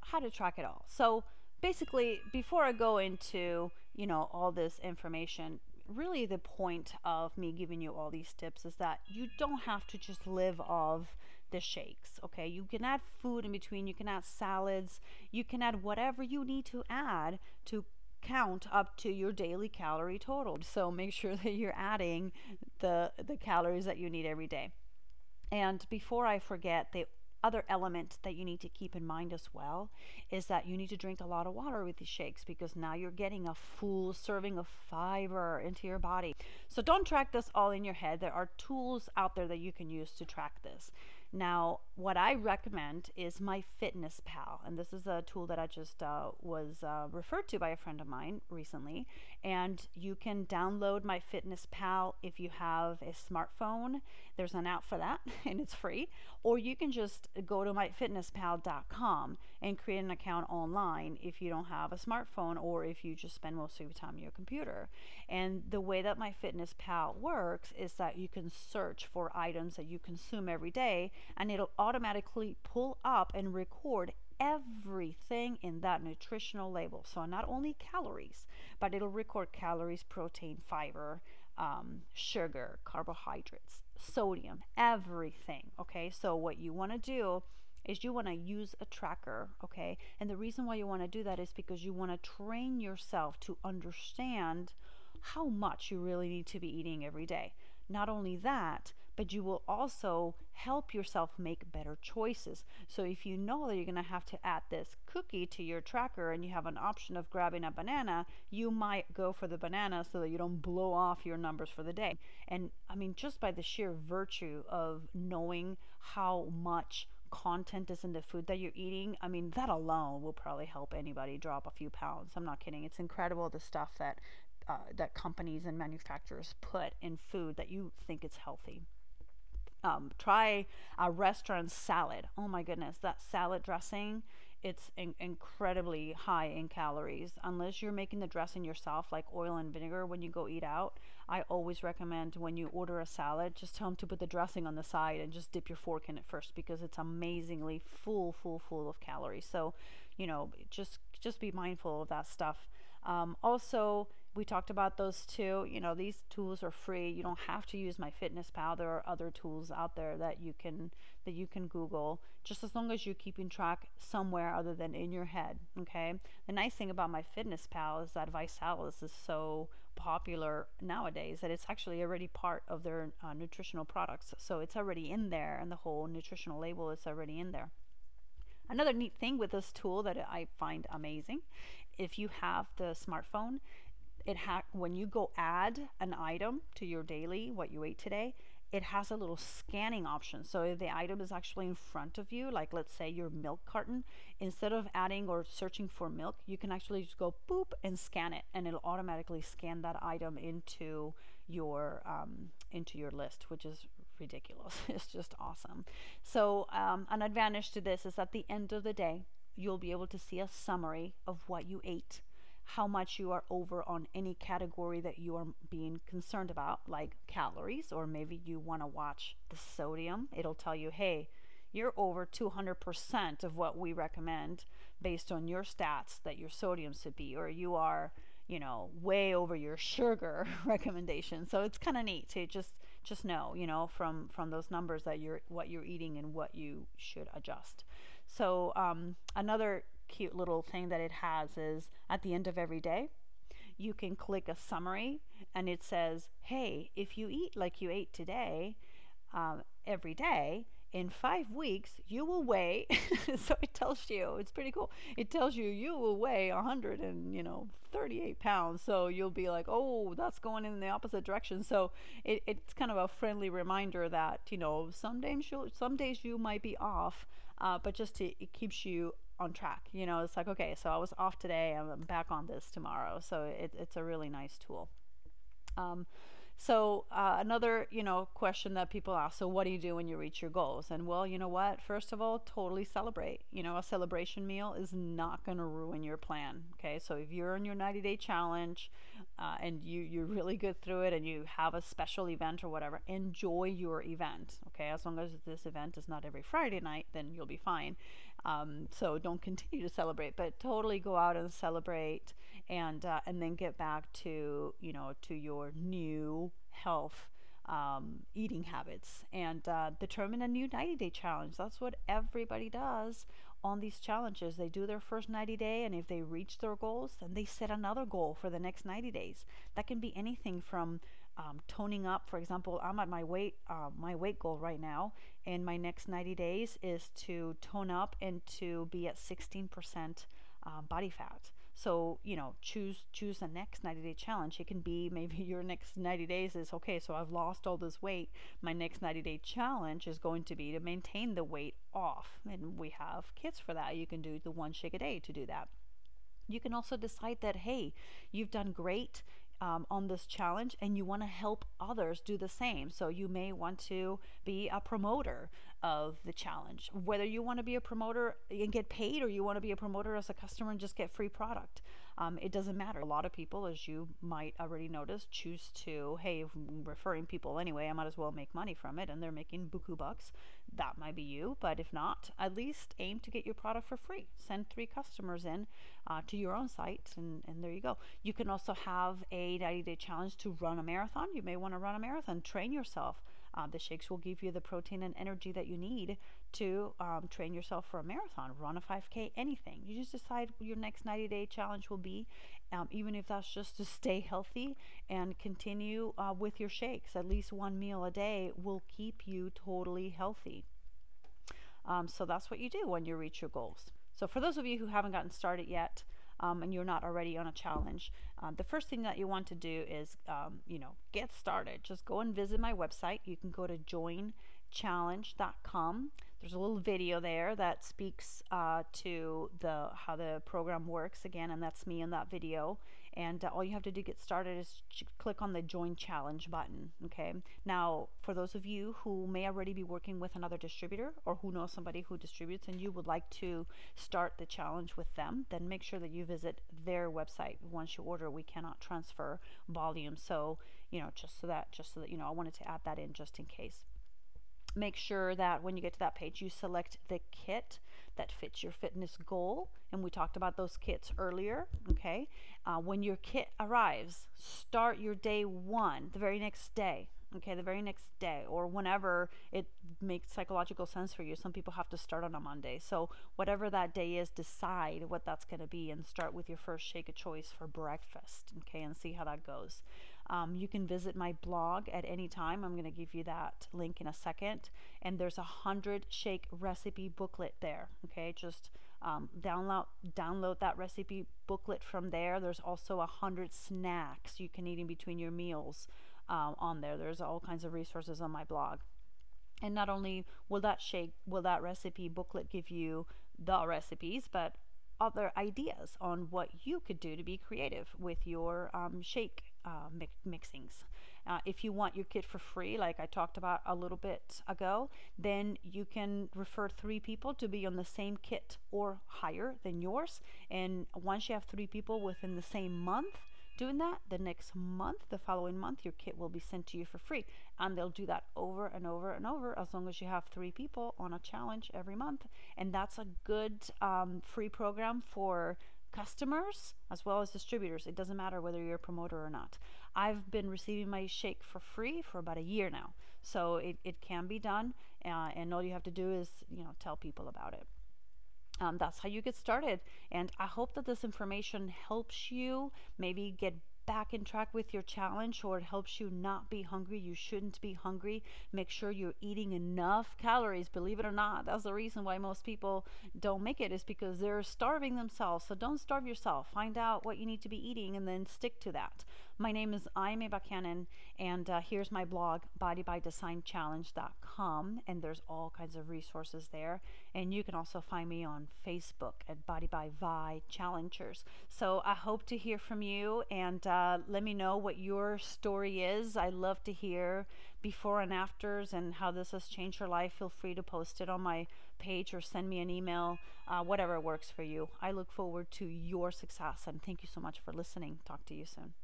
how to track it all. So basically, before I go into, all this information, really the point of me giving you all these tips is that you don't have to just live off the shakes. Okay, you can add food in between, you can add salads, you can add whatever you need to add to count up to your daily calorie total. So make sure that you're adding the calories that you need every day. And before I forget, the other element that you need to keep in mind as well is that you need to drink a lot of water with these shakes, because now you're getting a full serving of fiber into your body. So don't track this all in your head. There are tools out there that you can use to track this. Now, what I recommend is MyFitnessPal, and this is a tool that I just was referred to by a friend of mine recently. And you can download MyFitnessPal if you have a smartphone. There's an app for that, and it's free. Or you can just go to myfitnesspal.com and create an account online if you don't have a smartphone, or if you just spend most of your time on your computer. And the way that MyFitnessPal works is that you can search for items that you consume every day, and it'll automatically pull up and record everything in that nutritional label. So not only calories, but it'll record calories, protein, fiber, sugar, carbohydrates, sodium, everything. Okay, so what you want to do is you want to use a tracker. Okay, and the reason why you want to do that is because you want to train yourself to understand how much you really need to be eating every day. Not only that, but you will also help yourself make better choices. So if you know that you're going to have to add this cookie to your tracker and you have an option of grabbing a banana, you might go for the banana so that you don't blow off your numbers for the day. And I mean, just by the sheer virtue of knowing how much content is in the food that you're eating, I mean, that alone will probably help anybody drop a few pounds. I'm not kidding. It's incredible, the stuff that companies and manufacturers put in food that you think it's healthy. Try a restaurant salad. Oh my goodness, that salad dressing, it's incredibly high in calories. Unless you're making the dressing yourself, like oil and vinegar, when you go eat out, I always recommend when you order a salad, just tell them to put the dressing on the side and just dip your fork in it first, because it's amazingly full of calories. So, just be mindful of that stuff. Also, we talked about those two. These tools are free. You don't have to use MyFitnessPal. There are other tools out there that you can Google, just as long as you're keeping track somewhere other than in your head. Okay. The nice thing about MyFitnessPal is that Visalus is so popular nowadays that it's actually already part of their nutritional products. So it's already in there, and the whole nutritional label is already in there. Another neat thing with this tool that I find amazing, if you have the smartphone, when you go add an item to your daily, what you ate today, it has a little scanning option. So if the item is actually in front of you, like let's say your milk carton, instead of adding or searching for milk, you can actually just go boop and scan it, and it'll automatically scan that item into your list, which is ridiculous. It's just awesome. So an advantage to this is at the end of the day, you'll be able to see a summary of what you ate, how much you are over on any category that you are being concerned about, like calories, or maybe you want to watch the sodium. It'll tell you, hey, you're over 200% of what we recommend based on your stats that your sodium should be, or you are, way over your sugar recommendation. So it's kind of neat to just know, from those numbers that what you're eating and what you should adjust. So another cute little thing that it has is at the end of every day, you can click a summary, and it says, hey, if you eat like you ate today, every day, in 5 weeks you will weigh so it tells you, it's pretty cool, it tells you will weigh 138 pounds. So you'll be like, oh, that's going in the opposite direction. So it's kind of a friendly reminder that some days you might be off, but it keeps you on track. It's like, okay, so I was off today, I'm back on this tomorrow. So it's a really nice tool. So another, question that people ask, so what do you do when you reach your goals? And well, you know what? First of all, totally celebrate. A celebration meal is not going to ruin your plan. Okay, so if you're on your 90-day challenge, and you're really good through it, and you have a special event or whatever, enjoy your event. Okay, as long as this event is not every Friday night, then you'll be fine. So don't continue to celebrate, but totally go out and celebrate, and then get back to, to your new health eating habits, and determine a new 90-day challenge. That's what everybody does on these challenges. They do their first 90-day, and if they reach their goals, then they set another goal for the next 90 days. That can be anything from toning up. For example, I'm at my weight goal right now, and my next 90 days is to tone up and to be at 16% body fat. So, choose the next 90-day challenge. It can be, maybe your next 90 days is, okay, so I've lost all this weight. My next 90-day challenge is going to be to maintain the weight off. And we have kits for that. You can do the 1 shake a day to do that. You can also decide that, hey, you've done great on this challenge, and you want to help others do the same. So you may want to be a promoter of the challenge, whether you want to be a promoter and get paid, or you want to be a promoter as a customer and just get free product. It doesn't matter. A lot of people, as you might already notice, choose to, hey, if I'm referring people anyway, I might as well make money from it, and they're making buku bucks. That might be you, but if not, at least aim to get your product for free. Send 3 customers in to your own site, and there you go. You can also have a 90-day challenge to run a marathon. You may want to run a marathon. Train yourself. The shakes will give you the protein and energy that you need to train yourself for a marathon, run a 5K, anything. You just decide what your next 90-day challenge will be, even if that's just to stay healthy and continue with your shakes. At least 1 meal a day will keep you totally healthy. So that's what you do when you reach your goals. So for those of you who haven't gotten started yet, and you're not already on a challenge, the first thing that you want to do is, get started. Just go and visit my website. You can go to joinchallenge.com. There's a little video there that speaks to how the program works again, and that's me in that video. And all you have to do to get started is click on the Join Challenge button. Okay. Now, for those of you who may already be working with another distributor, or who knows somebody who distributes and you would like to start the challenge with them, then make sure that you visit their website. Once you order, we cannot transfer volume. So, just so that I wanted to add that in just in case. Make sure that when you get to that page, you select the kit that fits your fitness goal. And we talked about those kits earlier. Okay. When your kit arrives, start your day 1 the very next day. Okay, the very next day, or whenever it makes psychological sense for you. Some people have to start on a Monday. So whatever that day is, decide what that's going to be and start with your first shake of choice for breakfast. Okay, and see how that goes. You can visit my blog at any time. I'm going to give you that link in a second. And there's a 100 shake recipe booklet there. Okay, just download that recipe booklet from there. There's also 100 snacks you can eat in between your meals on there. There's all kinds of resources on my blog. And not only will that recipe booklet give you the recipes, but other ideas on what you could do to be creative with your shake mixings. If you want your kit for free, like I talked about a little bit ago, then you can refer 3 people to be on the same kit or higher than yours. And once you have 3 people within the same month doing that, the next month, the following month, your kit will be sent to you for free. And they'll do that over and over and over, as long as you have 3 people on a challenge every month. And that's a good free program for customers as well as distributors. It doesn't matter whether you're a promoter or not. I've been receiving my shake for free for about a year now. So it can be done, and all you have to do is, tell people about it. That's how you get started. And I hope that this information helps you maybe get back in track with your challenge, or it helps you not be hungry. You shouldn't be hungry. Make sure you're eating enough calories. Believe it or not, that's the reason why most people don't make it, is because they're starving themselves. So don't starve yourself. Find out what you need to be eating and then stick to that. My name is Aimee Buchanan, and here's my blog, bodybydesignchallenge.com, and there's all kinds of resources there. And you can also find me on Facebook at Body by Vi Challengers. So I hope to hear from you, and let me know what your story is. I love to hear before and afters and how this has changed your life. Feel free to post it on my page or send me an email, whatever works for you. I look forward to your success, and thank you so much for listening. Talk to you soon.